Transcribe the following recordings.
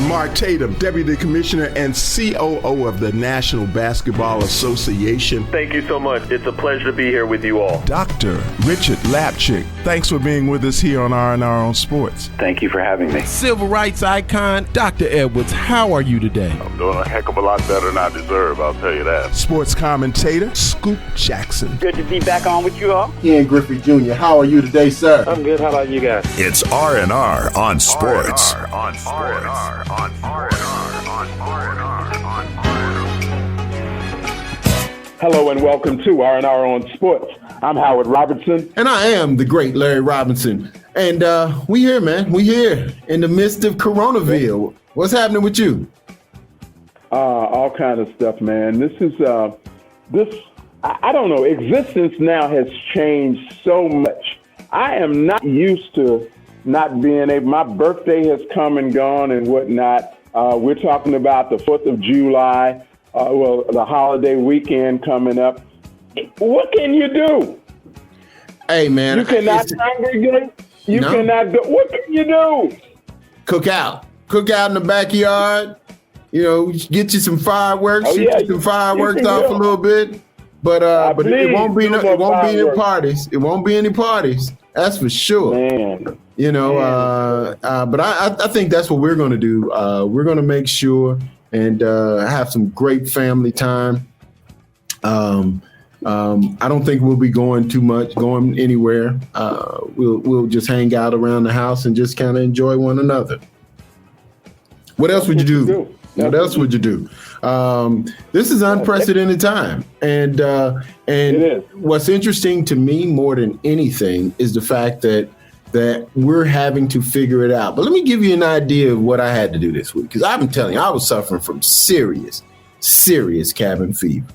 Marc Tatum, Deputy Commissioner and COO of the National Basketball Association. Thank you so much. It's a pleasure to be here with you all. Dr. Richard Lapchick, thanks for being with us here on R&R on Sports. Thank you for having me. Civil rights icon, Dr. Edwards, how are you today? I'm doing a heck of a lot better than I deserve, I'll tell you that. Sports commentator, Scoop Jackson. Good to be back on with you all. Ian Griffey Jr., how are you today, sir? I'm good. How about you guys? It's R&R on Sports. R&R on Sports. Hello and welcome to R&R on Sports. I'm Howard Robertson. And I am the great Larry Robinson. And we here, man. We here in the midst of Coronaville. What's happening with you? All kind of stuff, man. This is, I don't know, existence now has changed so much. I am not used to not being able, my birthday has come and gone and whatnot. We're talking about the 4th of July. The holiday weekend coming up. What can you do? Hey, man. You cannot congregate. You cannot go. What can you do? Cook out. Cook out in the backyard. You know, get you some fireworks. Shoot you some fireworks off a little bit. But it won't be any parties. It won't be any parties. That's for sure. Man. You know, but I think that's what we're going to do. We're going to make sure and have some great family time. I don't think we'll be going anywhere. We'll just hang out around the house and just kind of enjoy one another. What else would you do? What else would you do? This is unprecedented time, and what's interesting to me more than anything is the fact that we're having to figure it out. But let me give you an idea of what I had to do this week, because I've been telling you, I was suffering from serious cabin fever.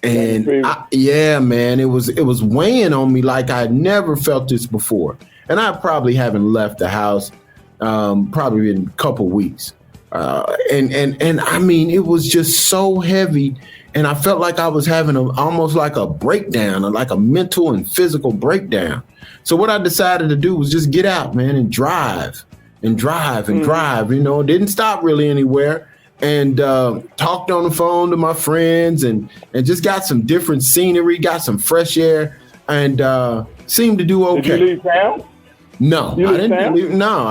And man, it was weighing on me like I'd never felt this before. And I probably haven't left the house probably in a couple weeks. And I mean, it was just so heavy. And I felt like I was having almost like a breakdown, like a mental and physical breakdown. So what I decided to do was just get out, man, and drive. You know, didn't stop really anywhere, and talked on the phone to my friends and just got some different scenery, got some fresh air, and seemed to do okay. Did you leave town? No, I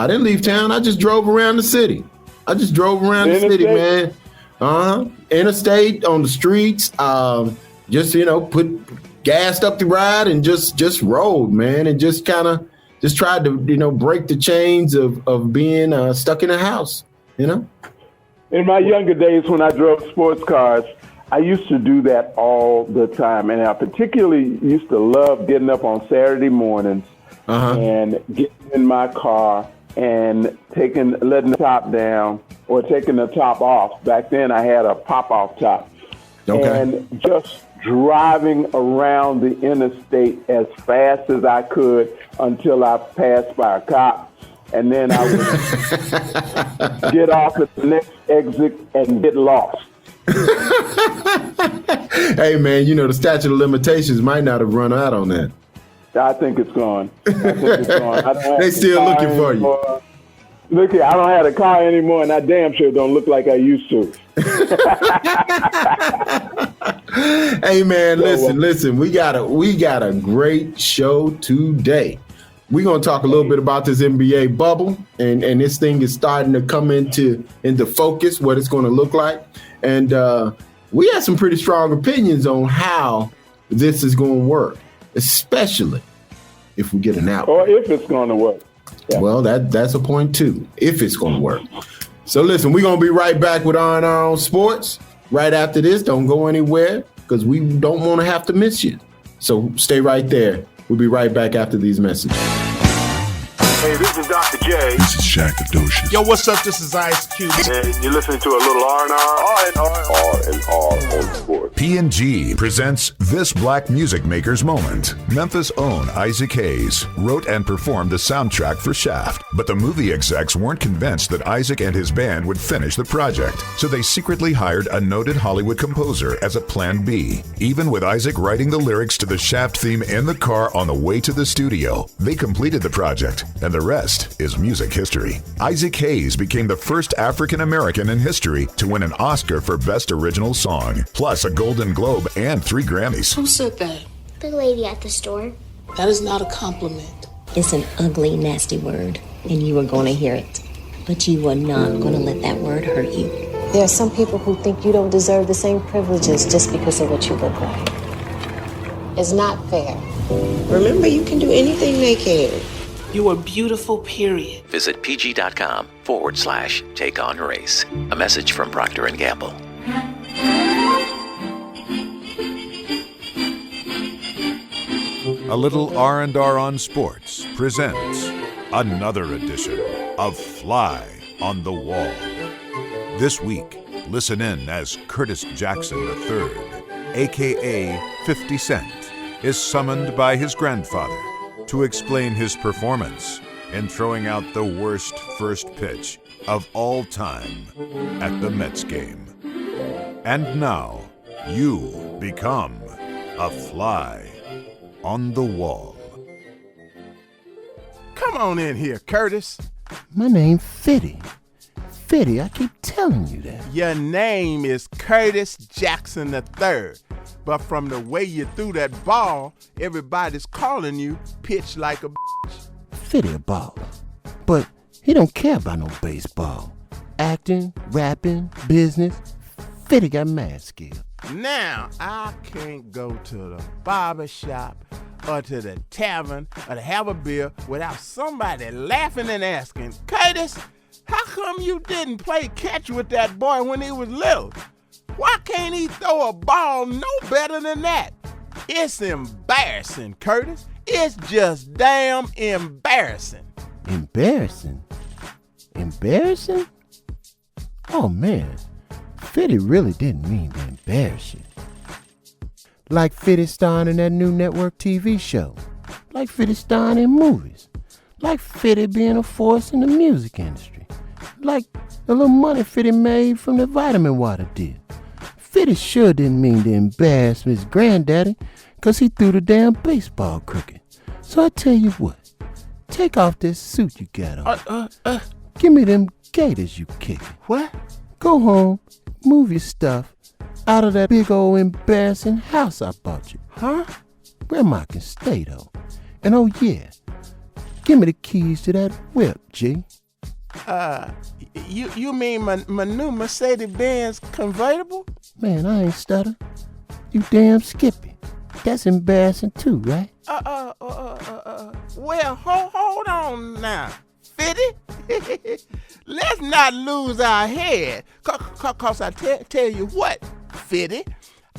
didn't leave town. I just drove around the city. Man. Interstate, on the streets, just, you know, gassed up the ride and just rode, man, and just tried to, you know, break the chains of being stuck in a house, you know. In my younger days when I drove sports cars, I used to do that all the time, and I particularly used to love getting up on Saturday mornings and getting in my car and letting the top down or taking the top off. Back then I had a pop-off top. Okay. And just driving around the interstate as fast as I could until I passed by a cop. And then I would get off at the next exit and get lost. Hey, man, you know, the statute of limitations might not have run out on that. I think it's gone. They still looking for you. Look here, I don't have a car anymore, and I damn sure don't look like I used to. Hey, man, listen. We got a great show today. We're gonna talk a little bit about this NBA bubble, and this thing is starting to come into focus, what it's going to look like, and we have some pretty strong opinions on how this is going to work, especially if we get an out. Or if it's going to work. Yeah. Well, that's a point too, if it's going to work. So listen, we're going to be right back with R&R on Sports right after this. Don't go anywhere, because we don't want to have to miss you. So stay right there. We'll be right back after these messages. Hey, this is Dr. J. This is Shaq Adocious. Yo, what's up? This is Ice Cube. And you're listening to a little R&R on Sports. P&G presents This Black Music Maker's Moment. Memphis' own Isaac Hayes wrote and performed the soundtrack for Shaft, but the movie execs weren't convinced that Isaac and his band would finish the project, so they secretly hired a noted Hollywood composer as a plan B. Even with Isaac writing the lyrics to the Shaft theme in the car on the way to the studio, they completed the project, and the rest is music history. Isaac Hayes became the first African American in history to win an Oscar for Best Original Song, plus a Golden Globe and 3 Grammys. Who said that? The lady at the store. That is not a compliment. It's an ugly, nasty word, and you are going to hear it. But you are not going to let that word hurt you. There are some people who think you don't deserve the same privileges just because of what you look like. It's not fair. Remember, you can do anything they can. You are beautiful, period. Visit pg.com/take on race. A message from Procter & Gamble. A little R&R on Sports presents another edition of Fly on the Wall. This week, listen in as Curtis Jackson III, a.k.a. 50 Cent, is summoned by his grandfather to explain his performance in throwing out the worst first pitch of all time at the Mets game. And now, you become a fly on the wall. Come on in here, Curtis. My name's Fitty. Fitty, I keep telling you that. Your name is Curtis Jackson III. But from the way you threw that ball, everybody's calling you pitch like a bitch. Fitty a baller. But he don't care about no baseball. Acting, rapping, business. Fitty got mad skills. Now, I can't go to the barber shop or to the tavern or to have a beer without somebody laughing and asking, Curtis, how come you didn't play catch with that boy when he was little? Why can't he throw a ball no better than that? It's embarrassing, Curtis. It's just damn embarrassing. Embarrassing? Embarrassing? Oh, man. Fitty really didn't mean to embarrass you. Like Fitty starring in that new network TV show. Like Fitty starring in movies. Like Fitty being a force in the music industry. Like the little money Fitty made from the vitamin water deal. Fitty sure didn't mean to embarrass his granddaddy because he threw the damn baseball crooked. So I tell you what, take off this suit you got on. Give me them gators you kicking. What? Go home, move your stuff out of that big old embarrassing house I bought you. Huh? Grandma can stay though. And oh yeah, give me the keys to that whip, G. You mean my new Mercedes-Benz convertible? Man, I ain't stutter. You damn Skippy. That's embarrassing too, right? Well, hold on now, Fitty. Let's not lose our head. Cause I tell you what, Fitty,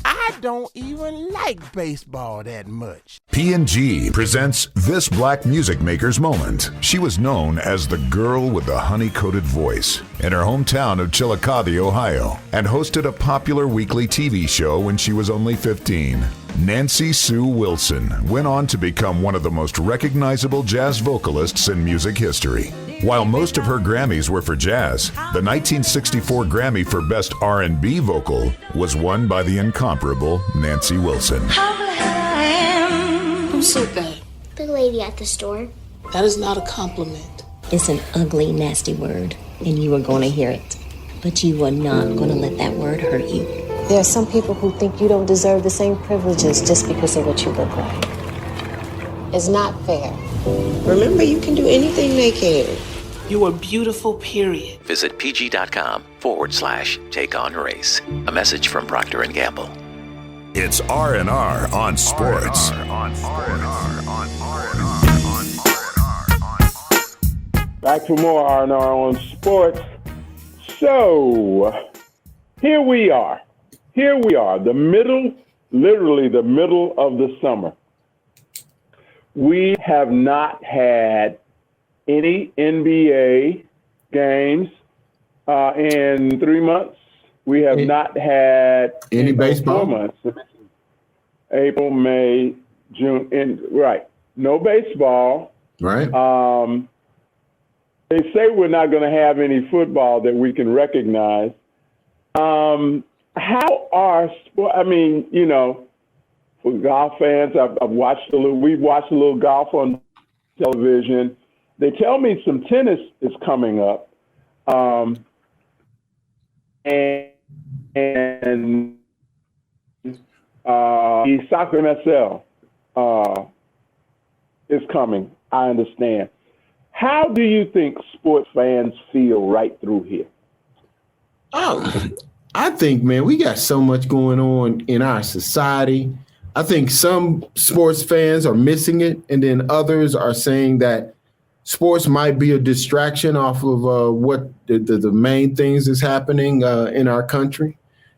I don't even like baseball that much. P&G presents this black music maker's moment. She was known as the girl with the honey-coated voice in her hometown of Chillicothe, Ohio, and hosted a popular weekly TV show when she was only 15. Nancy Sue Wilson went on to become one of the most recognizable jazz vocalists in music history. While most of her Grammys were for jazz, the 1964 Grammy for Best R&B Vocal was won by the incomparable Nancy Wilson. Who said that? The lady at the store. That is not a compliment. It's an ugly, nasty word, and you are going to hear it. But you are not going to let that word hurt you. There are some people who think you don't deserve the same privileges just because of what you look like. It's not fair. Remember, you can do anything they can. You are beautiful, period. Visit pg.com/take on race. A message from Procter & Gamble. It's R&R on Sports. Back for more R&R on Sports. So, here we are, literally the middle of the summer. We have not had any NBA games in 3 months. We have not had any baseball 4 months. April, May, June, no baseball. Right. They say we're not going to have any football that we can recognize. For golf fans, we've watched a little golf on television, They tell me some tennis is coming up, and the soccer MSL is coming. I understand. How do you think sports fans feel right through here? Oh, I think, man, we got so much going on in our society. I think some sports fans are missing it, and then others are saying that sports might be a distraction off of what the main things is happening in our country.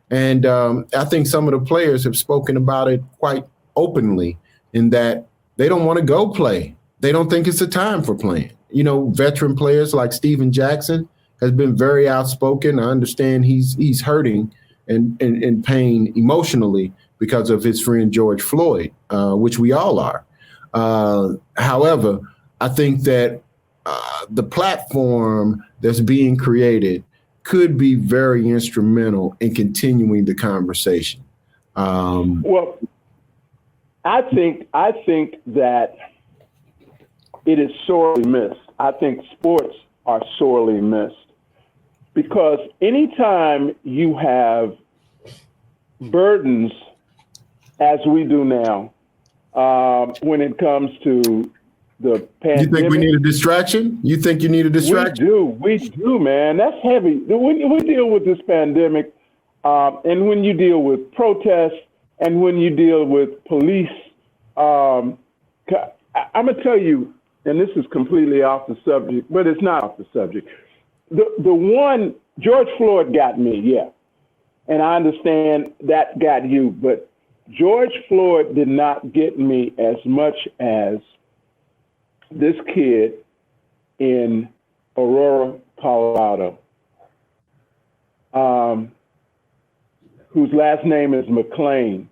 And I think some of the players have spoken about it quite openly in that they don't want to go play. They don't think it's a time for playing. You know, veteran players like Steven Jackson has been very outspoken. I understand he's hurting and in pain emotionally because of his friend George Floyd, which we all are. However, I think that the platform that's being created could be very instrumental in continuing the conversation. Well, I think that it is sorely missed. I think sports are sorely missed because anytime you have burdens, as we do now, when it comes to the pandemic. You think we need a distraction? You think you need a distraction? We do, man. That's heavy. When we deal with this pandemic, and when you deal with protests, and when you deal with police, I'm gonna tell you, and this is completely off the subject, but it's not off the subject. The one, George Floyd got me, yeah, and I understand that got you, but George Floyd did not get me as much as this kid in Aurora, Colorado, whose last name is McLean.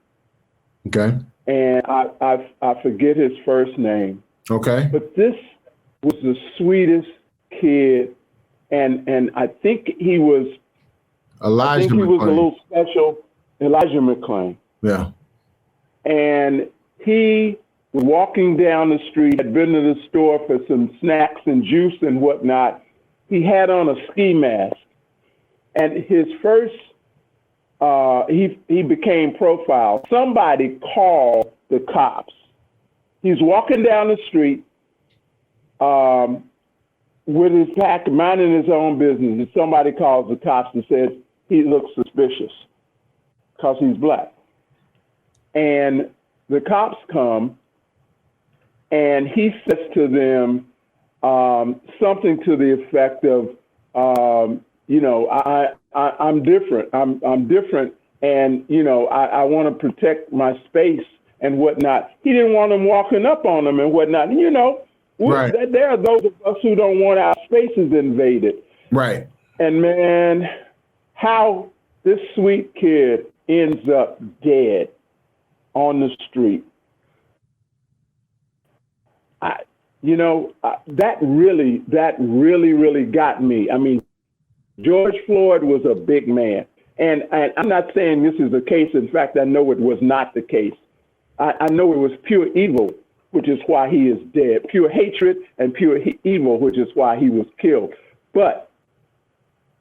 Okay. And I forget his first name. Okay. But this was the sweetest kid, and I think he was. Elijah I think he McClain. was a little special. Elijah McClain. Yeah. And he was walking down the street, had been to the store for some snacks and juice and whatnot. He had on a ski mask. And his first, he became profiled. Somebody called the cops. He's walking down the street with his pack, minding his own business. And somebody calls the cops and says he looks suspicious because he's black. And the cops come, and he says to them something to the effect of, I'm different. I'm different, and I want to protect my space and whatnot. He didn't want them walking up on him and whatnot. Right. There are those of us who don't want our spaces invaded. Right. And man, how this sweet kid ends up dead on the street. That really got me. I mean, George Floyd was a big man. And I'm not saying this is the case. In fact, I know it was not the case. I know it was pure evil, which is why he is dead. Pure hatred and pure evil, which is why he was killed. But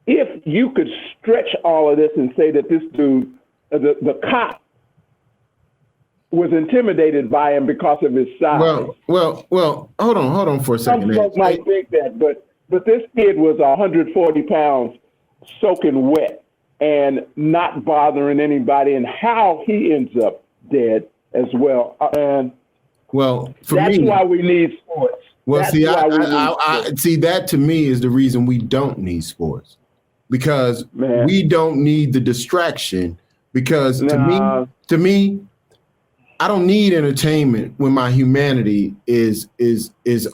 if you could stretch all of this and say that this dude, the cop, was intimidated by him because of his size. Well, hold on for a second. Some folks might think that, but this kid was 140 pounds soaking wet and not bothering anybody, and how he ends up dead as well. And that's why we need sports. Well, that's see, that to me is the reason we don't need sports, because we don't need the distraction. Because to me, I don't need entertainment when my humanity is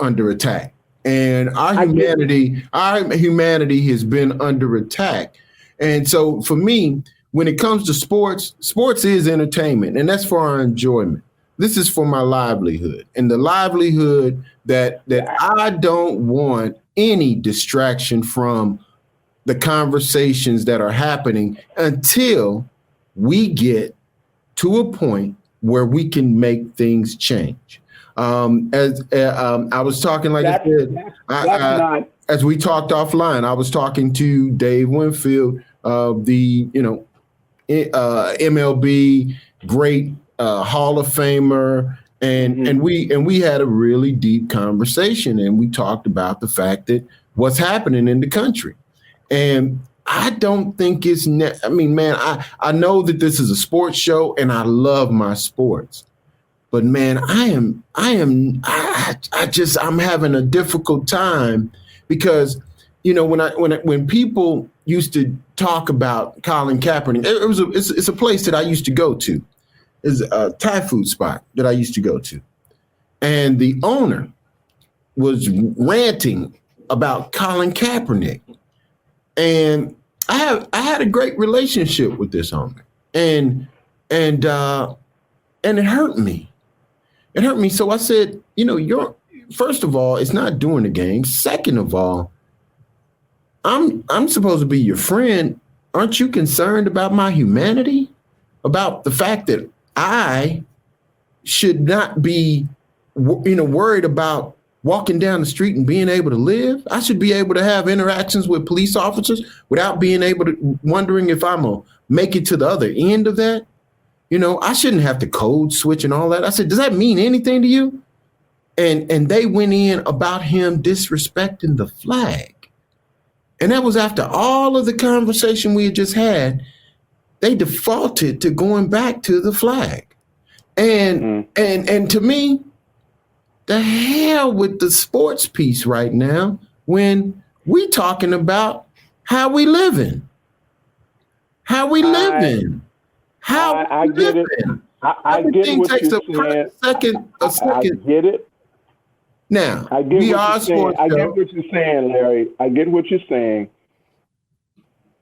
under attack, and our humanity has been under attack. And so for me, when it comes to sports is entertainment, and that's for our enjoyment. This is for my livelihood, and the livelihood that I don't want any distraction from the conversations that are happening until we get to a point where we can make things change. As I was talking, like I said, as we talked offline, I was talking to Dave Winfield, the MLB great Hall of Famer, and we had a really deep conversation, and we talked about the fact that what's happening in the country, and I don't think it's. I mean, man, I know that this is a sports show, and I love my sports. But man, I'm having a difficult time because, when people used to talk about Colin Kaepernick, it's a place that I used to go to. It's a Thai food spot that I used to go to. And the owner was ranting about Colin Kaepernick. And I had a great relationship with this owner. And it hurt me. It hurt me. So I said, first of all, it's not during the game. Second of all, I'm supposed to be your friend. Aren't you concerned about my humanity? About the fact that I should not be, worried about walking down the street and being able to live? I should be able to have interactions with police officers without being able to, wondering if I'm going to make it to the other end of that. I shouldn't have to code switch and all that. I said, does that mean anything to you? And they went in about him disrespecting the flag. And that was after all of the conversation we had just had. They defaulted to going back to the flag. And to me, the hell with the sports piece right now when we talking about how we living. How we living. I get it. I get what you're saying. A second. I get it. Now, I get what you're saying, Larry. I get what you're saying.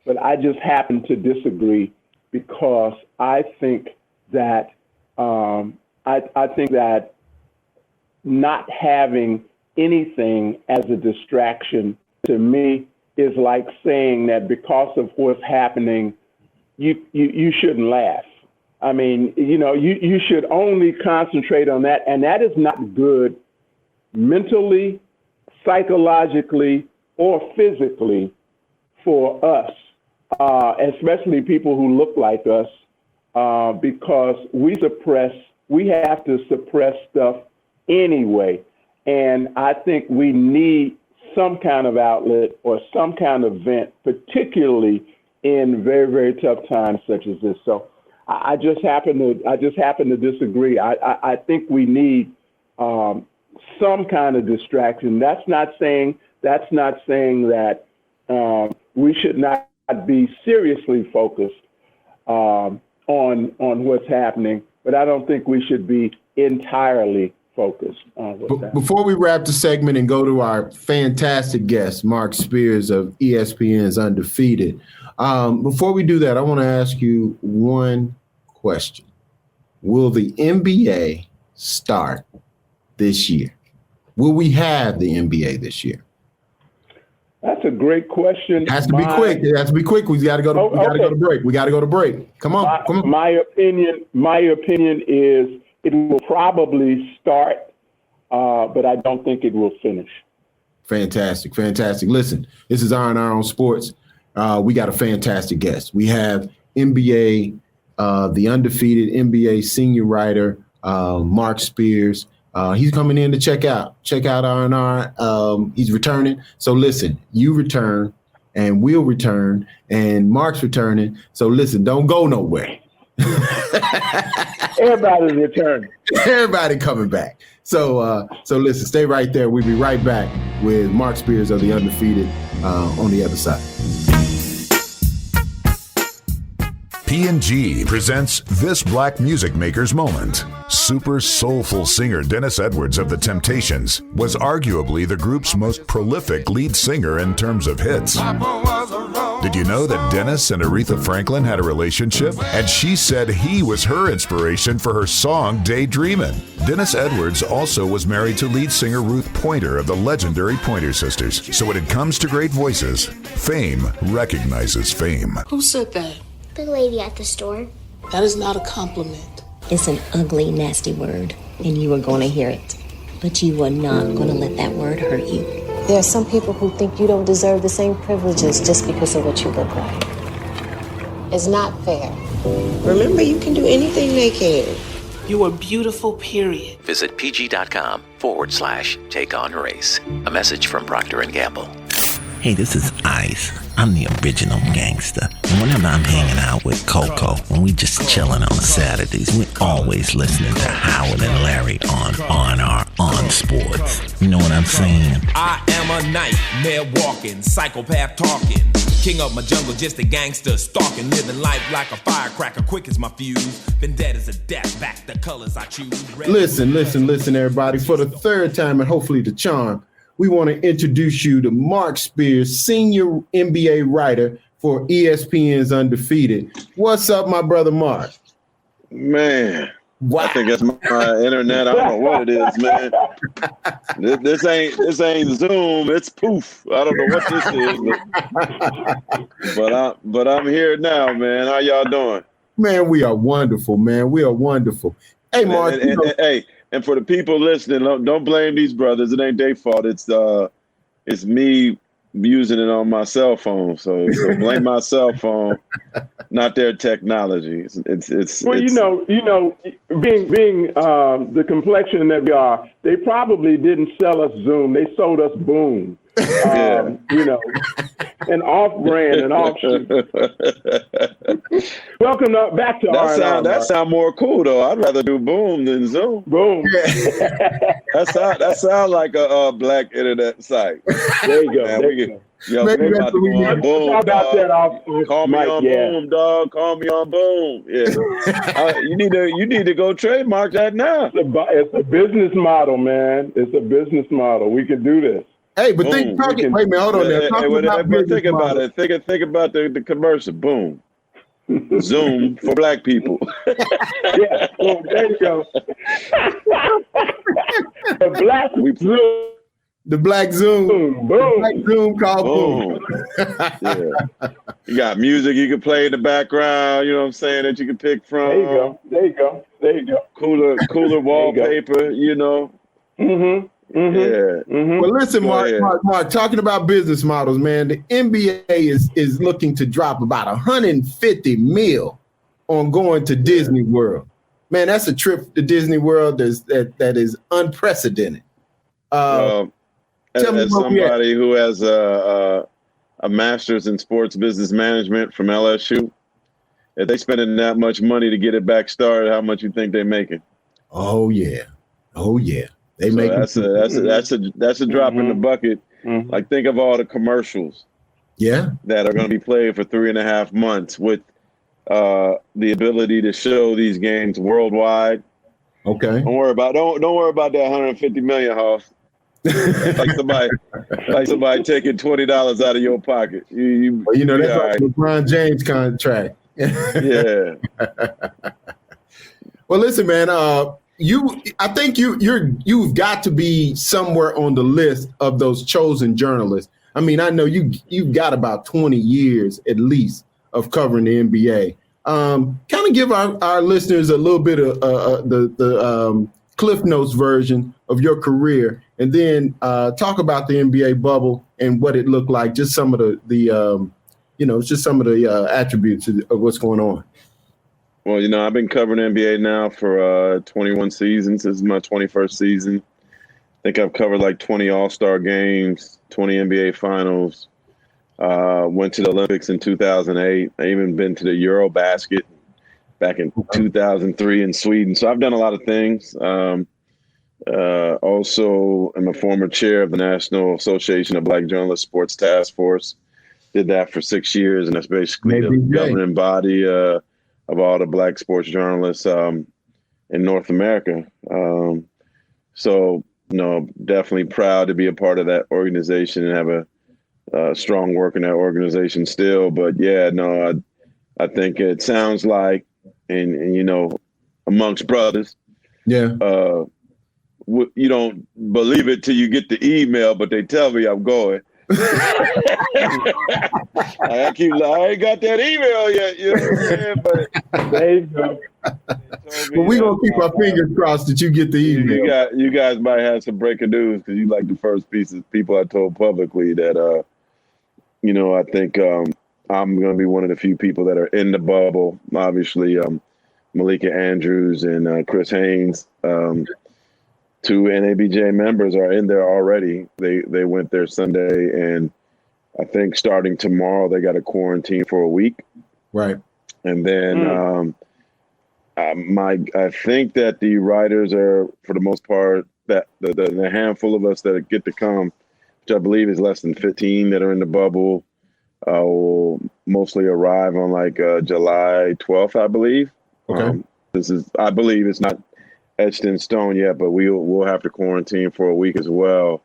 But I just happen to disagree because I think that not having anything as a distraction to me is like saying that because of what's happening, you shouldn't laugh. I mean, you should only concentrate on that. And that is not good mentally, psychologically, or physically for us, especially people who look like us, because we have to suppress stuff anyway. And I think we need some kind of outlet or some kind of vent, particularly in very, very tough times such as this. So I just happen to disagree. I think we need some kind of distraction. That's not saying that we should not be seriously focused on what's happening, but I don't think we should be entirely focused on what's happening. Before we wrap the segment and go to our fantastic guest, Marc Spears of ESPN's Undefeated, before we do that, I want to ask you one question. Will the NBA start this year? Will we have the NBA this year? That's a great question. It has to be quick. It has to be quick. We got to go to break. We got to go to break. Come on. My opinion is it will probably start, but I don't think it will finish. Fantastic. Listen, this is R&R on Sports. We got a fantastic guest. We have NBA, the undefeated NBA senior writer, Marc Spears. He's coming in to check out R&R. He's returning. So listen, you return and we'll return and Marc's returning. So listen, don't go nowhere. Everybody's returning. Everybody coming back. So listen, stay right there. We'll be right back with Marc Spears of the Undefeated on the other side. P&G presents This Black Music Maker's Moment. Super soulful singer Dennis Edwards of The Temptations was arguably the group's most prolific lead singer in terms of hits. Did you know that Dennis and Aretha Franklin had a relationship? And she said he was her inspiration for her song Daydreamin'. Dennis Edwards also was married to lead singer Ruth Pointer of the legendary Pointer Sisters. So when it comes to great voices, fame recognizes fame. Who said that? The lady at the store. That is not a compliment. It's an ugly, nasty word, and you are going to hear it. but you are not going to let that word hurt you. There are some people who think you don't deserve the same privileges just because of what you look like. It's not fair. Remember, you can do anything they can. You are beautiful, period. Visit pg.com/take on race. A message from Procter & Gamble. Hey, this is Ice. I'm the original gangster. And whenever I'm hanging out with Coco, when we just chilling on Saturdays, we're always listening to Howard and Larry on R&R on Sports. You know what I'm saying? I am a nightmare walking, psychopath talking. King of my jungle, just a gangster stalking, living life like a firecracker, quick as my fuse. Been dead as a death, back the colors I choose. Listen, everybody. For the third time and hopefully the charm, we want to introduce you to Marc Spears, senior NBA writer for ESPN's Undefeated. What's up, my brother Marc? Man, wow. I think that's my internet. I don't know what it is, man. This ain't Zoom. It's poof. I don't know what this is, but I'm here now, man. How y'all doing? Man, we are wonderful, man. We are wonderful. Hey, Marc. And for the people listening, don't blame these brothers. It ain't their fault. It's me using it on my cell phone. So blame my cell phone, not their technology. It's well, you know, being the complexion that we are, they probably didn't sell us Zoom. They sold us Boom. You know, an off-brand, an offshoot. Welcome back to R&R. That sound more cool though. I'd rather do Boom than Zoom. Boom. That sound like a black internet site. There you go. Man, Yo, maybe about to go on Boom. How about that off Call me on Boom, dog. Call me on Boom. Yeah. You need to go trademark that now. It's a business model, man. It's a business model. We can do this. Hey, but wait a minute, hold on there. Think about it. Think about the commercial. Boom. Zoom for black people. Yeah, well, there you go. The black Zoom. The black Zoom. Boom. The black Zoom called Boom. Yeah. You got music you can play in the background, you know what I'm saying, that you can pick from. There you go. Cooler wallpaper, you know. Mm-hmm. Mm-hmm. Yeah. Mm-hmm. Well, listen, Marc, talking about business models, man, the NBA is looking to drop about $150 million on going to Disney World. Man, that's a trip to Disney World that is unprecedented. As somebody who has a master's in sports business management from LSU, if they spending that much money to get it back started, how much you think they're making? Oh yeah. They make that's a drop in the bucket. Mm-hmm. Like, think of all the commercials, that are going to be played for 3.5 months with the ability to show these games worldwide. Okay, don't worry about that $150 million, Hoss. like somebody taking $20 out of your pocket. You know that's like the LeBron James contract. Yeah. Well, listen, man. I think you've got to be somewhere on the list of those chosen journalists. I mean, I know you've got about 20 years at least of covering the NBA. Kind of give our listeners a little bit of the Cliff Notes version of your career, and then talk about the NBA bubble and what it looked like. Just some of the attributes of what's going on. Well, I've been covering NBA now for 21 seasons. This is my 21st season. I think I've covered like 20 All-Star games, 20 NBA finals. Went to the Olympics in 2008. I even been to the Eurobasket back in 2003 in Sweden. So I've done a lot of things. Also, I'm a former chair of the National Association of Black Journalists Sports Task Force. Did that for 6 years, and that's basically the governing body of all the black sports journalists in North America. So, definitely proud to be a part of that organization and have a strong work in that organization still. But I think it sounds like, and amongst brothers, you don't believe it till you get the email, but they tell me I'm going. I ain't got that email yet, you know what I'm saying? But there you go. Well, we're going to keep our fingers crossed that you get the email. You guys might have some breaking news because you like the first pieces. People I told publicly that, I think I'm going to be one of the few people that are in the bubble. Obviously, Malika Andrews and Chris Haynes, two NABJ members are in there already. They went there Sunday, and I think starting tomorrow they got to quarantine for a week. Right. And then I think that the writers are, for the most part, that the handful of us that get to come, which I believe is less than 15 that are in the bubble, will mostly arrive on like July 12th, I believe. Okay. I believe it's not etched in stone yet, but we'll have to quarantine for a week as well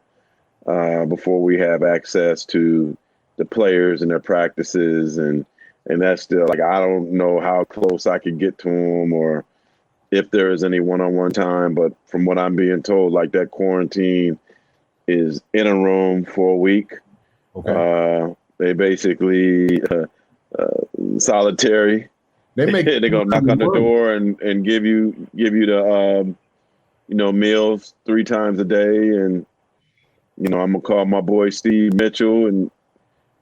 before we have access to the players and their practices, and that's still like, I don't know how close I could get to them or if there is any one-on-one time, but from what I'm being told, like that quarantine is in a room for a week. Okay. They basically solitary. They're gonna knock on the door and give you the meals 3 times a day, and I'm gonna call my boy Steve Mitchell and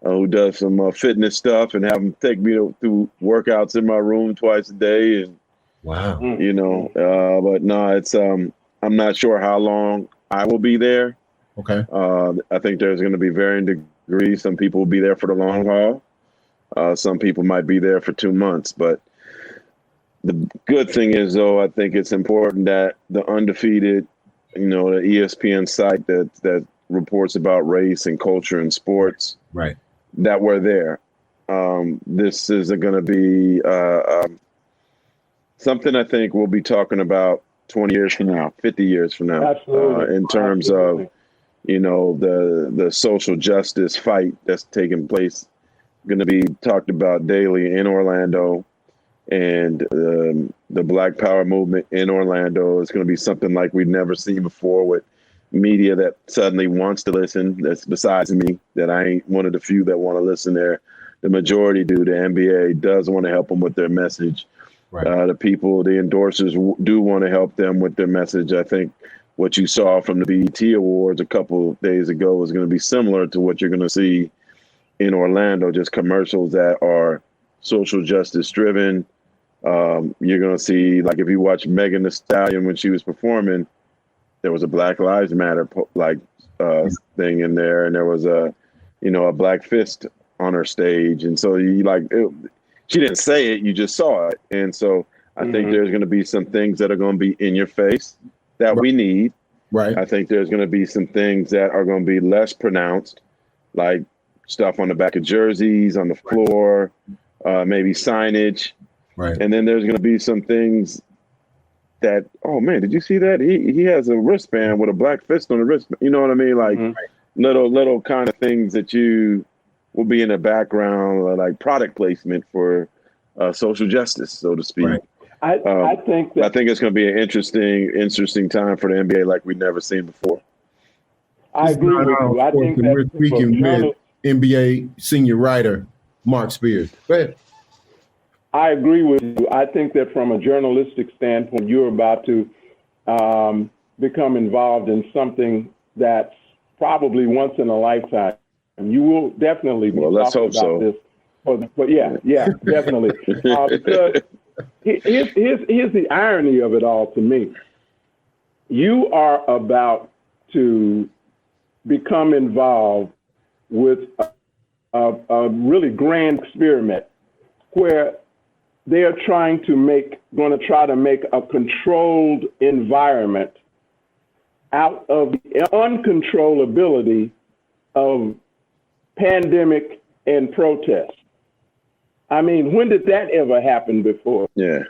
who does some fitness stuff and have him take me through workouts in my room twice a day. And wow, but no, it's I'm not sure how long I will be there. Okay. I think there's going to be varying degrees. Some people will be there for the long haul. Some people might be there for 2 months. But the good thing is, though, I think it's important that the undefeated, the ESPN site that reports about race and culture and sports, right, that we're there. This is going to be something I think we'll be talking about 20 years from now, 50 years from now. Absolutely. In terms of, the social justice fight that's taking place, going to be talked about daily in Orlando, and the Black Power movement in Orlando is going to be something like we've never seen before, with media that suddenly wants to listen. That's besides me, that I ain't one of the few that want to listen there. The majority do. The NBA does want to help them with their message. Right. The people, the endorsers do want to help them with their message. I think what you saw from the BET Awards a couple of days ago is going to be similar to what you're going to see in Orlando, just commercials that are social justice driven. You're going to see, like, if you watch Megan Thee Stallion when she was performing, there was a Black Lives Matter thing in there, and there was a black fist on her stage, and so she didn't say it, you just saw it. And so I think there's going to be some things that are going to be in your face that we need. Right. I think there's going to be some things that are going to be less pronounced, like stuff on the back of jerseys, on the floor, maybe signage. Right. And then there's going to be some things that, oh man, did you see that? He has a wristband with a black fist on the wristband. You know what I mean? Like little kind of things that you will be in the background, like product placement for social justice, so to speak. Right. I think it's going to be an interesting time for the NBA like we've never seen before. I agree with you. I think that we're speaking with NBA senior writer Marc Spears. Go ahead. I agree with you. I think that from a journalistic standpoint, you're about to become involved in something that's probably once in a lifetime. And you will definitely be talking about this. But yeah, definitely. Because here's the irony of it all to me. You are about to become involved with a really grand experiment where they are going to try to make a controlled environment out of the uncontrollability of pandemic and protest. I mean, when did that ever happen before? Yeah.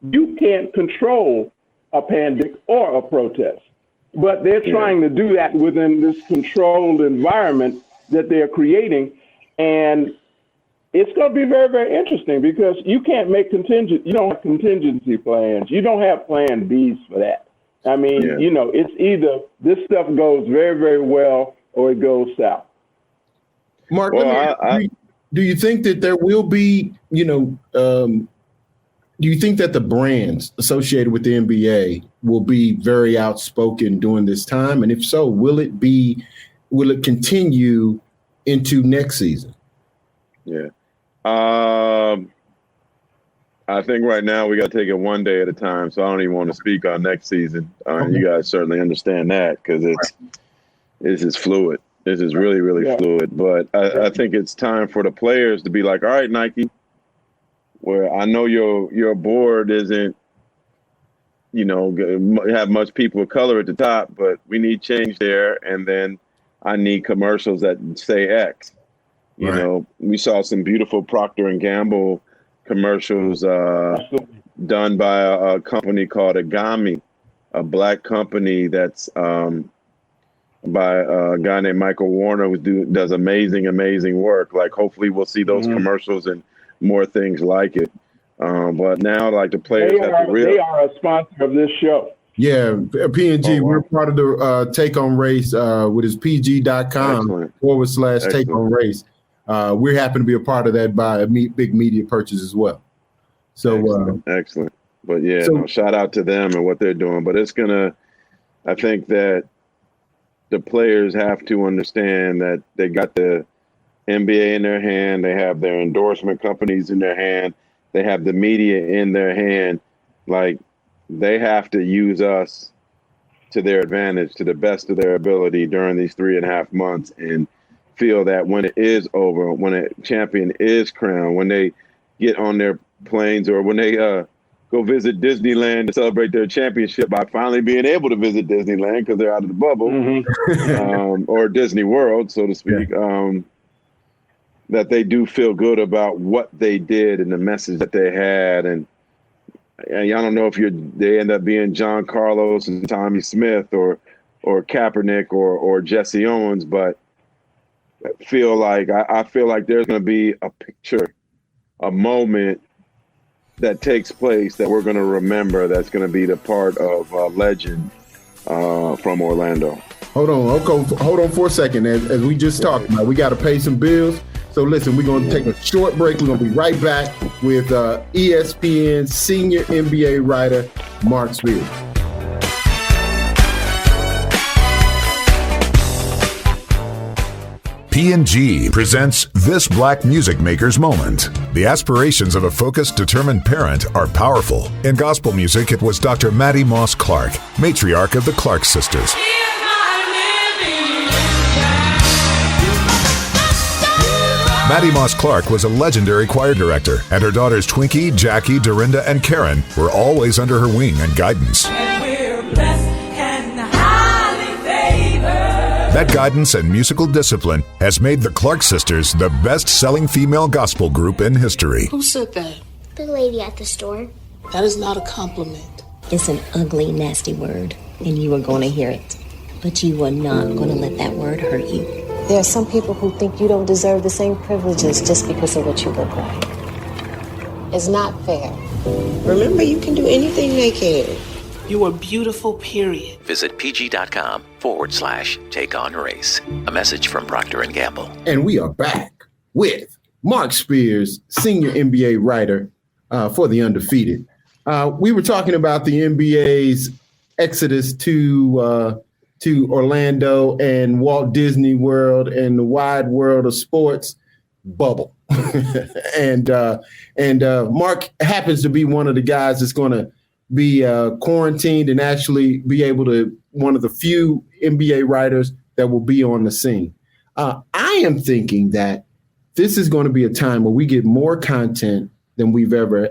You can't control a pandemic or a protest, but they're trying to do that within this controlled environment that they're creating. And it's going to be very, very interesting because you can't make you don't have contingency plans. You don't have plan Bs for that. I mean, it's either this stuff goes very, very well or it goes south. Mark, Well, do you think that there will be, do you think that the brands associated with the NBA will be very outspoken during this time? And if so, will it continue into next season? Yeah. I think right now we got to take it one day at a time. So I don't even want to speak on next season. You guys certainly understand that because this is fluid. This is really, really fluid. But I think it's time for the players to be like, all right, Nike, where I know your board isn't, have much people of color at the top, but we need change there. And then I need commercials that say X. You know, we saw some beautiful Procter & Gamble commercials done by a company called Agami, a black company that's by a guy named Michael Warner who does amazing work. Like, hopefully we'll see those commercials and more things like it. But now, like, the players they are a sponsor of this show. Yeah, P&G, we're part of the Take On Race, which is pg.com / Take On Race. We happen to be a part of that by a big media purchase as well. So excellent. But yeah, shout out to them and what they're doing. But I think that the players have to understand that they got the NBA in their hand. They have their endorsement companies in their hand. They have the media in their hand. Like, they have to use us to their advantage, to the best of their ability during these 3.5 months, and feel that when it is over, when a champion is crowned, when they get on their planes or when they go visit Disneyland to celebrate their championship by finally being able to visit Disneyland because they're out of the bubble, or Disney World, so to speak, that they do feel good about what they did and the message that they had. And I don't know if they end up being John Carlos and Tommy Smith or Kaepernick or Jesse Owens, but I feel like there's going to be a picture, a moment that takes place that we're going to remember. That's going to be the part of a legend from Orlando. Hold on for a second. As we just talked about, we got to pay some bills. So listen, we're going to take a short break. We're going to be right back with ESPN senior NBA writer Marc Spears. P&G presents This Black Music Maker's Moment. The aspirations of a focused, determined parent are powerful. In gospel music, it was Dr. Maddie Moss Clark, matriarch of the Clark sisters. Maddie Moss Clark was a legendary choir director, and her daughters Twinkie, Jackie, Dorinda, and Karen were always under her wing and guidance. That guidance and musical discipline has made the Clark sisters the best-selling female gospel group in history. Who said that? The lady at the store. That is not a compliment. It's an ugly, nasty word, and you are going to hear it. But you are not going to let that word hurt you. There are some people who think you don't deserve the same privileges just because of what you look like. It's not fair. Remember, you can do anything they can. You are beautiful, period. Visit pg.com / Take On Race. A message from Procter & Gamble. And we are back with Marc Spears, senior NBA writer for The Undefeated. We were talking about the NBA's exodus to Orlando and Walt Disney World and the wide world of sports bubble. and Marc happens to be one of the guys that's going to be quarantined and actually be able to, one of the few NBA writers that will be on the scene. I am thinking that this is going to be a time where we get more content than we've ever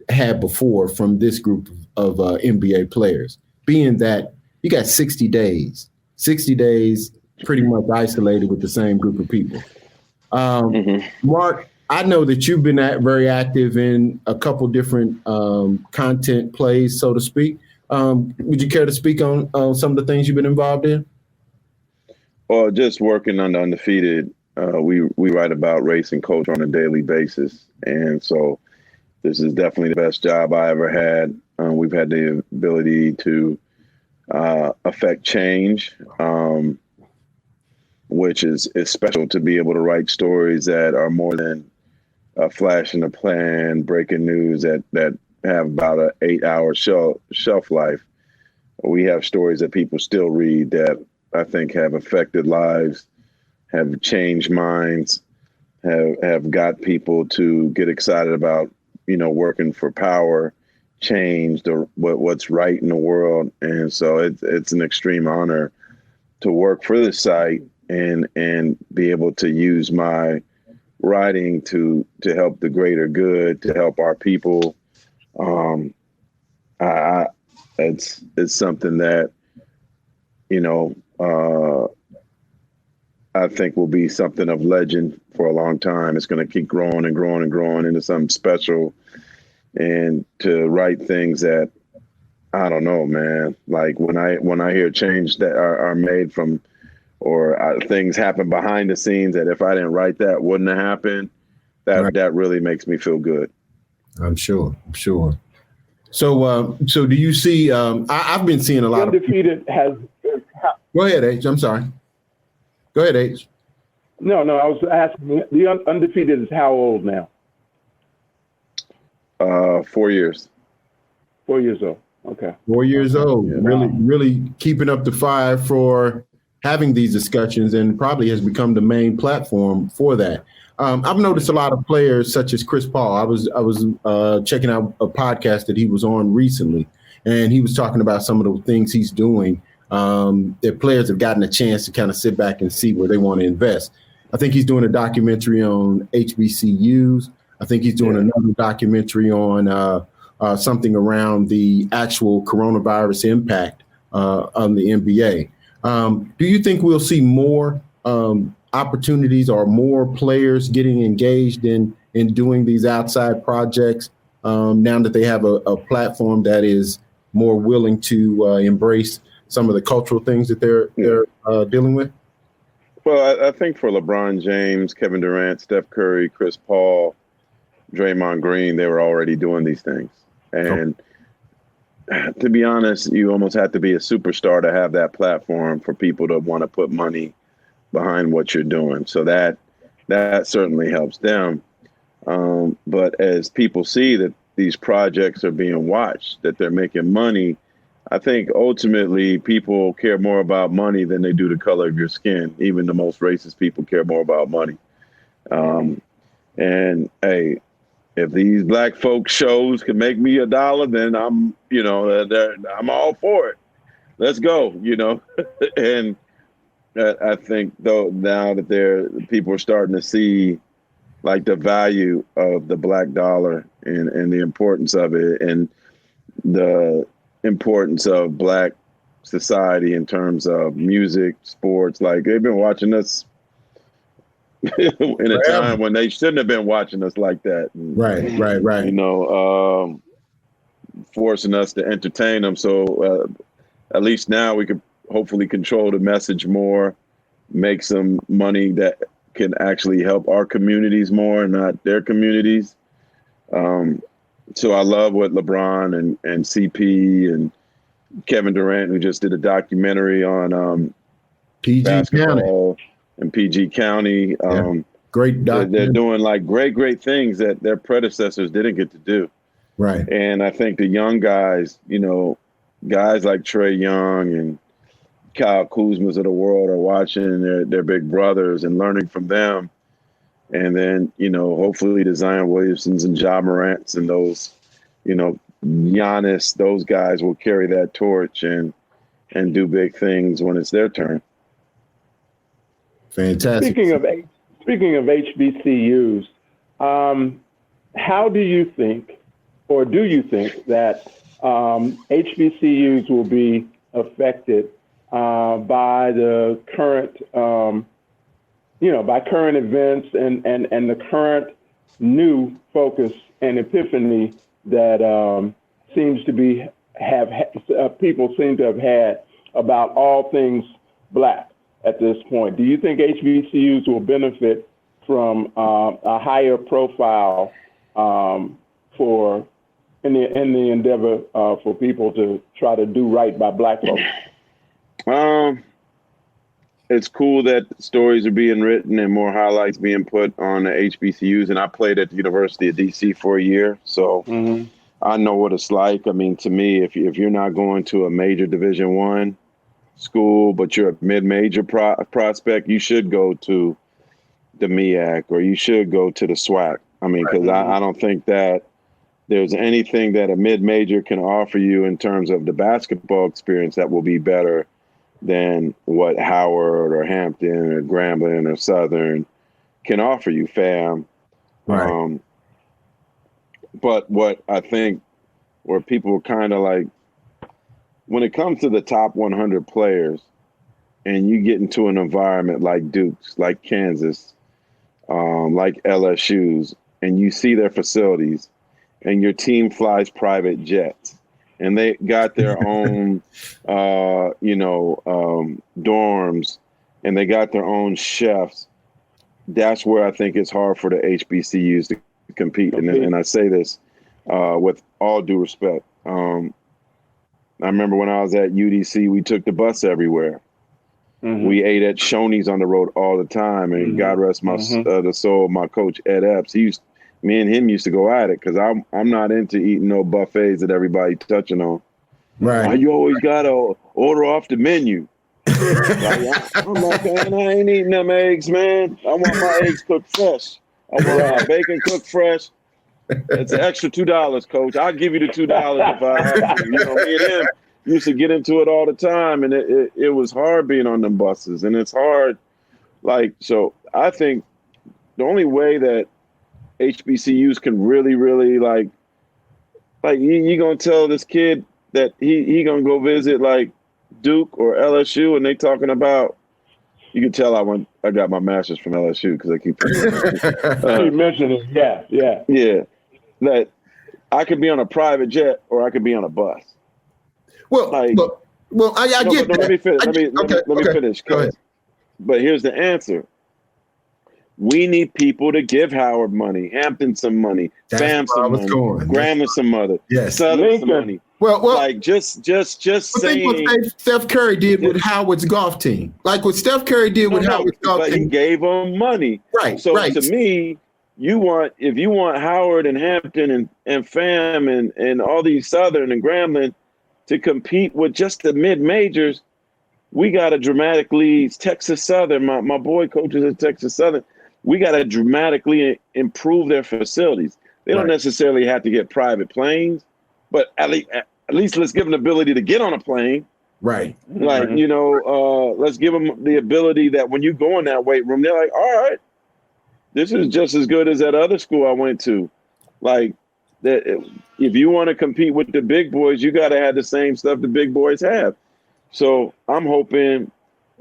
had before from this group of NBA players, being that you got 60 days pretty much isolated with the same group of people. Marc, I know that you've been very active in a couple different content plays, so to speak. Would you care to speak on some of the things you've been involved in? Well, just working on The Undefeated, we write about race and culture on a daily basis. And so this is definitely the best job I ever had. We've had the ability to affect change. which is special to be able to write stories that are more than a flash in the pan, breaking news that have about an 8-hour shelf life. We have stories that people still read that I think have affected lives, have changed minds, have got people to get excited about, working for power, change, what's right in the world. And so it's an extreme honor to work for the site and be able to use my writing to help the greater good, to help our people. It's something that, I think will be something of legend for a long time. It's going to keep growing and growing and growing into something special. And to write things that, I don't know, man, like when I hear change that are made from, or things happen behind the scenes that if I didn't write that wouldn't have happened, that really makes me feel good. I'm sure. So do you see, I've been seeing a lot Undefeated has. Go ahead, H. I'm sorry. Go ahead, H. No, I was asking, the Undefeated is how old now? 4 years. 4 years old. Okay. 4 years old. Yeah. Really keeping up the fire for having these discussions, and probably has become the main platform for that. I've noticed a lot of players such as Chris Paul. I was checking out a podcast that he was on recently, and he was talking about some of the things he's doing. That players have gotten a chance to kind of sit back and see where they want to invest. I think he's doing a documentary on HBCUs. I think he's doing another documentary on something around the actual coronavirus impact on the NBA. Do you think we'll see more opportunities or more players getting engaged in doing these outside projects now that they have a platform that is more willing to embrace some of the cultural things that they're dealing with? Well, I think for LeBron James, Kevin Durant, Steph Curry, Chris Paul, Draymond Green, they were already doing these things. And to be honest, you almost have to be a superstar to have that platform for people to want to put money behind what you're doing. So that certainly helps them. But as people see that these projects are being watched, that they're making money, I think ultimately people care more about money than they do the color of your skin. Even the most racist people care more about money. And hey, if these black folk shows can make me $1, then I'm all for it. Let's go, And I think though now that people are starting to see like the value of the black dollar and the importance of it, and the importance of black society in terms of music, sports. Like they've been watching us in a time when they shouldn't have been watching us like that. And, right. Forcing us to entertain them. So at least now we could hopefully control the message more, make some money that can actually help our communities more, not their communities. So I love what LeBron and CP and Kevin Durant, who just did a documentary on PG basketball County. And PG County. Great documentary. They're doing like great things that their predecessors didn't get to do. Right. And I think the young guys, guys like Trae Young and Kyle Kuzma's of the world are watching their big brothers and learning from them. And then, hopefully the Zion Williamsons and Ja Morants and those, Giannis, those guys will carry that torch and do big things when it's their turn. Fantastic. Speaking of HBCUs, how do you think, or do you think that HBCUs will be affected by the current, by current events and the current new focus and epiphany that seems to be people seem to have had about all things black at this point? Do you think HBCUs will benefit from a higher profile for in the endeavor for people to try to do right by black folks? it's cool that stories are being written and more highlights being put on the HBCUs. And I played at the University of DC for a year, so I know what it's like. I mean, to me, if you're not going to a major Division I school, but you're a mid-major prospect, you should go to the MEAC or you should go to the SWAC. I mean, because I don't think that there's anything that a mid-major can offer you in terms of the basketball experience that will be better than what Howard or Hampton or Grambling or Southern can offer you, fam. Right. But what I think where people kind of like, when it comes to the top 100 players and you get into an environment like Duke's, like Kansas, like LSU's, and you see their facilities and your team flies private jets and they got their own, dorms and they got their own chefs, that's where I think it's hard for the HBCUs to compete. And I say this with all due respect. I remember when I was at UDC, we took the bus everywhere. We ate at Shoney's on the road all the time. And God rest the soul of my coach, Ed Epps. Me and him used to go at it because I'm not into eating no buffets that everybody touching on. Right. You always got to order off the menu. I'm like, man, I ain't eating them eggs, man. I want my eggs cooked fresh. I want my bacon cooked fresh. It's an extra $2, coach. I'll give you the $2 if I have to. Me and him used to get into it all the time, and it was hard being on them buses, and it's hard. So I think the only way that HBCUs can really, really you gonna tell this kid that he gonna go visit like Duke or LSU, and they talking about. You can tell I got my master's from LSU because I keep keep mentioning it. Yeah. That I could be on a private jet or I could be on a bus. Well, I get that. Let me finish. Let me finish. Go ahead. But here's the answer. We need people to give Howard money, Hampton some money, Fam some money, Grambling some money, Southern some money. Well, just saying. Think what Steph Curry did with Howard's golf team. Like what Steph Curry did with Howard's golf team. He gave them money. Right. So to me, if you want Howard and Hampton and Fam and all these Southern and Grambling to compete with just the mid majors, we got to dramatically Texas Southern. My boy coaches at Texas Southern. We got to dramatically improve their facilities. They don't necessarily have to get private planes, but at least let's give them the ability to get on a plane. Right. Let's give them the ability that when you go in that weight room, they're like, all right, this is just as good as that other school I went to. Like, that, if you want to compete with the big boys, you got to have the same stuff the big boys have. So I'm hoping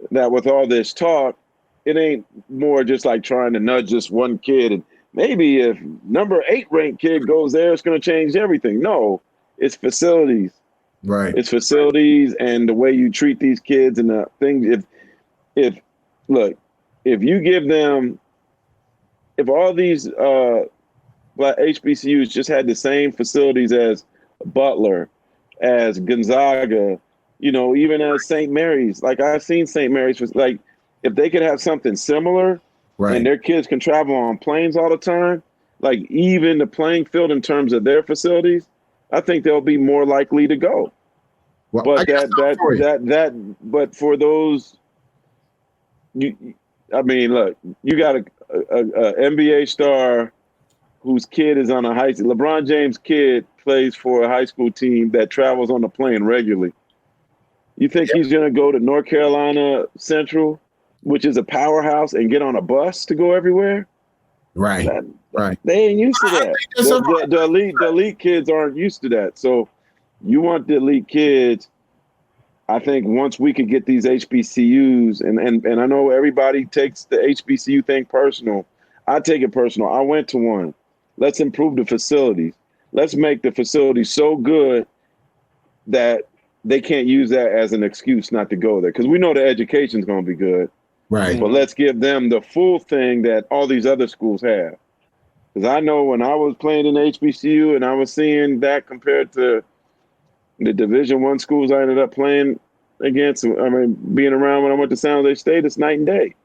that with all this talk, it ain't more just like trying to nudge just one kid. And maybe if number 8 ranked kid goes there, it's going to change everything. No, it's facilities. Right. It's facilities and the way you treat these kids and the things. If you give them, if all these black HBCUs just had the same facilities as Butler, as Gonzaga, even as St. Mary's, like I've seen St. Mary's, like if they could have something similar and their kids can travel on planes all the time, like even the playing field in terms of their facilities, I think they'll be more likely to go. Well, but but for those, look, you got a NBA star whose kid is on a high school. LeBron James' kid plays for a high school team that travels on the plane regularly. You think he's going to go to North Carolina Central, which is a powerhouse, and get on a bus to go everywhere? Right. They ain't used to that. The elite kids aren't used to that. So you want the elite kids. I think once we could get these HBCUs, and I know everybody takes the HBCU thing personal. I take it personal. I went to one. Let's improve the facilities. Let's make the facilities so good that they can't use that as an excuse not to go there. Because we know the education's going to be good. Right. But let's give them the full thing that all these other schools have. Because I know when I was playing in HBCU and I was seeing that compared to the Division I schools I ended up playing against, being around when I went to San Jose State, it's night and day.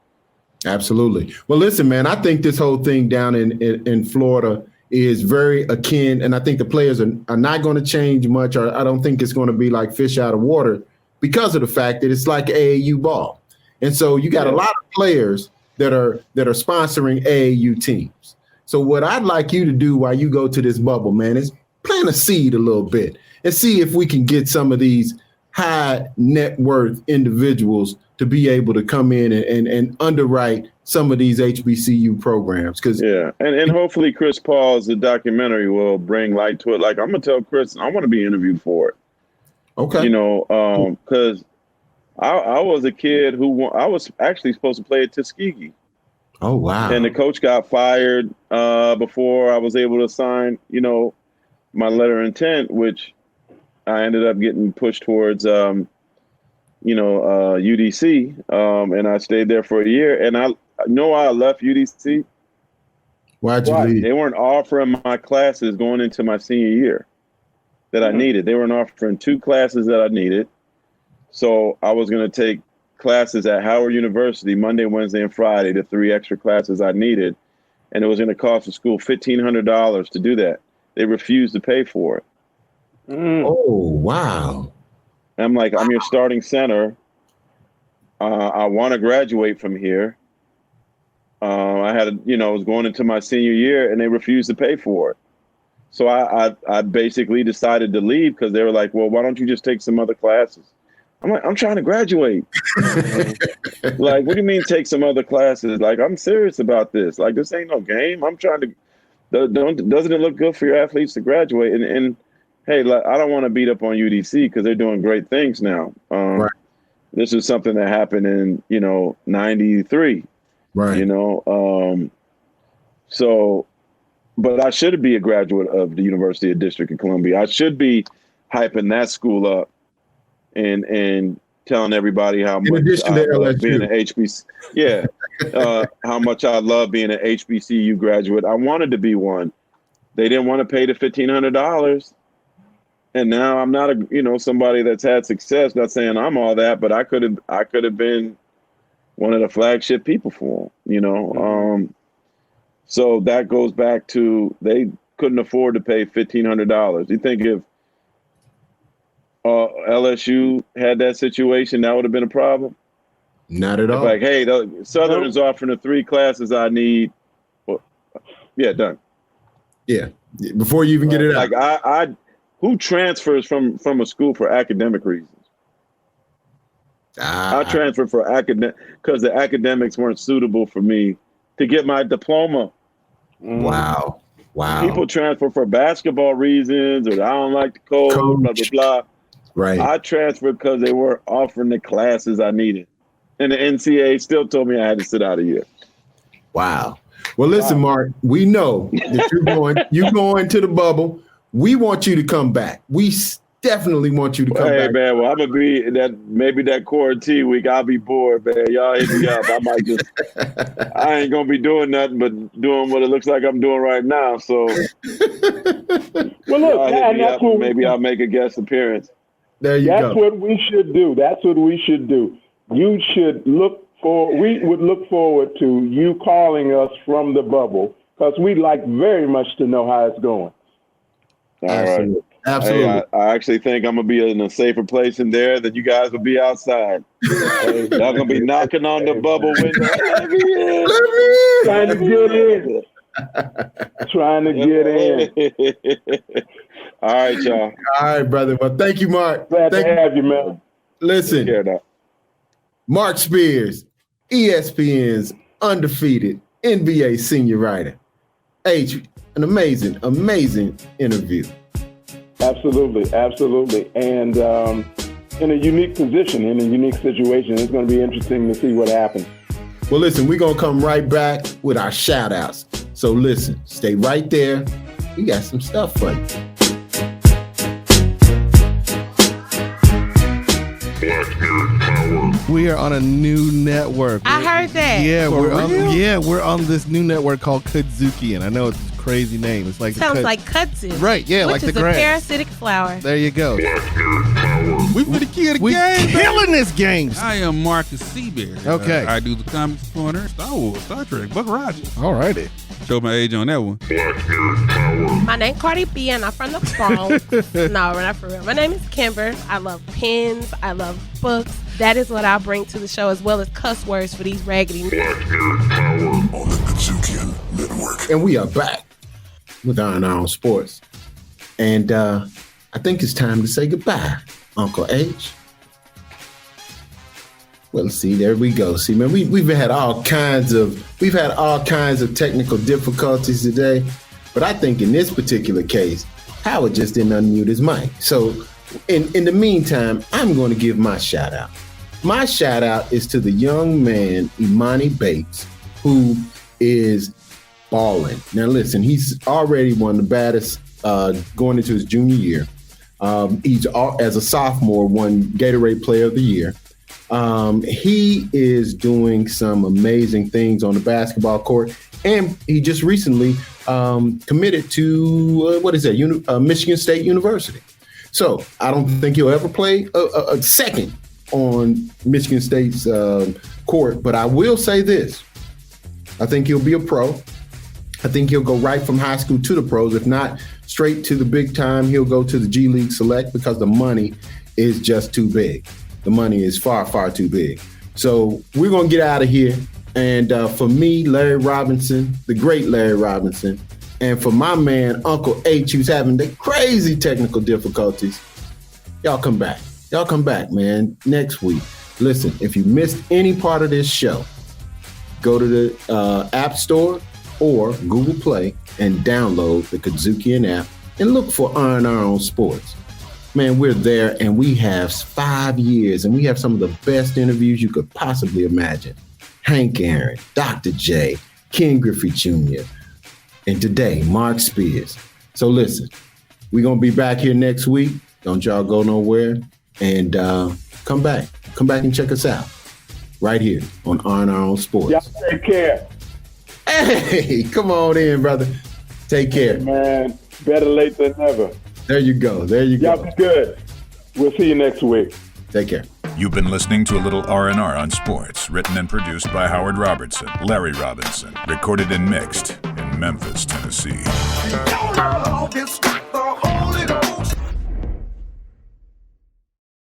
Absolutely. Well, listen, man, I think this whole thing down in Florida is very akin, and I think the players are not going to change much, or I don't think it's going to be like fish out of water because of the fact that it's like AAU ball. And so you got a lot of players that are sponsoring AAU teams. So what I'd like you to do while you go to this bubble, man, is plant a seed a little bit and see if we can get some of these high net worth individuals to be able to come in and underwrite some of these HBCU programs. And hopefully Chris Paul's documentary will bring light to it. Like, I'm going to tell Chris, I want to be interviewed for it. Okay. Because I was a kid I was actually supposed to play at Tuskegee. Oh, wow. And the coach got fired before I was able to sign, my letter of intent, which I ended up getting pushed towards, UDC. And I stayed there for a year. And I know why I left UDC. Why'd you leave? They weren't offering my classes going into my senior year that I needed. They weren't offering 2 classes that I needed. So I was going to take classes at Howard University Monday, Wednesday, and Friday, the 3 extra classes I needed. And it was going to cost the school $1,500 to do that. They refused to pay for it. Oh, wow. I'm like, I'm your starting center. I want to graduate from here. I was going into my senior year and they refused to pay for it. So I basically decided to leave because they were like, well, why don't you just take some other classes? I'm like, I'm trying to graduate. Like, what do you mean take some other classes? Like, I'm serious about this. Like, this ain't no game. I'm trying to, doesn't it look good for your athletes to graduate? And hey, like, I don't want to beat up on UDC because they're doing great things now. Right. This is something that happened in, 93. Right. But I should be a graduate of the University of District of Columbia. I should be hyping that school up and telling everybody how much I love being an HBCU. Yeah, how much I love being an HBCU graduate. I wanted to be one. They didn't want to pay the $1,500, and now I'm not somebody that's had success. Not saying I'm all that, but I could have been one of the flagship people for them. So that goes back to they couldn't afford to pay $1,500. You think if LSU had that situation, that would have been a problem? Not at all. Like, hey, the Southern's offering the 3 classes I need. Well, yeah, done. Yeah, before you even get it out. Like, who transfers from a school for academic reasons? I transferred for because the academics weren't suitable for me to get my diploma. Wow. People transfer for basketball reasons, or I don't like the coach. Blah, blah, blah. Right. I transferred because they weren't offering the classes I needed. And the NCAA still told me I had to sit out a year. Wow. Well, listen, Mark, we know that you're going to the bubble. We want you to come back. We definitely want you to come back. Hey, man, well, I'm going to be maybe that quarantine week. I'll be bored, man. Y'all hit me up. I might I ain't going to be doing nothing but doing what it looks like I'm doing right now. So, well, look, and that's what maybe I'll make a guest appearance. There you go. That's what we should do. That's what we should do. You should we would look forward to you calling us from the bubble because we'd like very much to know how it's going. All right. Absolutely. Hey, I actually think I'm going to be in a safer place in there than you guys will be outside. Y'all going to be knocking on the bubble window. Trying to get in. All right, y'all. All right, brother. Well, thank you, Mark. Glad to have you, man. Listen, Marc Spears, ESPN's undefeated NBA senior writer. An amazing interview. Absolutely. And in a unique position, in a unique situation, it's going to be interesting to see what happens. Well, listen, we're going to come right back with our shout outs. So listen, stay right there. We got some stuff for you. We are on a new network. I heard that. Yeah, we're on this new network called KUDZUKIAN. I know it's a crazy name. It's like sounds like kudzu. Right, yeah, which like the is grass. a parasitic flower. There you go. We for the key of the game. Killing this game. I am Marcus Seaberry. Okay. I do the Comics Corner, Star Wars, Star Trek, Buck Rogers. All righty. Show my age on that one. My name Cardi B, and I'm from the Bronx. No, we're not for real. My name is Kimber. I love pens. I love books. That is what I bring to the show, as well as cuss words for these raggedy. On the KUDZUKIAN Network. And we are back with Iron Sports. And I think it's time to say goodbye, Uncle H. Well, see, there we go. See, man, we've had all kinds of technical difficulties today, but I think in this particular case, Howard just didn't unmute his mic. So, in the meantime, I'm going to give my shout out. My shout out is to the young man Imani Bates, who is balling. Now, listen, he's already one of the baddest going into his junior year. He's as a sophomore won Gatorade Player of the Year. He is doing some amazing things on the basketball court, and he just recently committed to Michigan State University. So I don't think he'll ever play a second on Michigan State's court, but I will say this: I think he'll be a pro. I think he'll go right from high school to the pros. If not straight to the big time, he'll go to the G League Select because the money is just too big. The money is far, far too big. So we're going to get out of here. And for me, Larry Robinson, the great Larry Robinson, and for my man, Uncle H, who's having the crazy technical difficulties, y'all come back. Y'all come back, man, next week. Listen, if you missed any part of this show, go to the App Store or Google Play and download the KUDZUKIAN app and look for Iron Sports. Man, we're there, and we have 5 years, and we have some of the best interviews you could possibly imagine. Hank Aaron, Dr. J, Ken Griffey Jr., and today, Marc Spears. So listen, we're going to be back here next week. Don't y'all go nowhere. And come back and check us out right here on Iron Sports. Y'all take care. Hey, come on in, brother. Take care. Man, better late than never. There you go. Y'all be good. We'll see you next week. Take care. You've been listening to a little R&R on sports, written and produced by Howard Robertson, Larry Robinson, recorded and mixed in Memphis, Tennessee.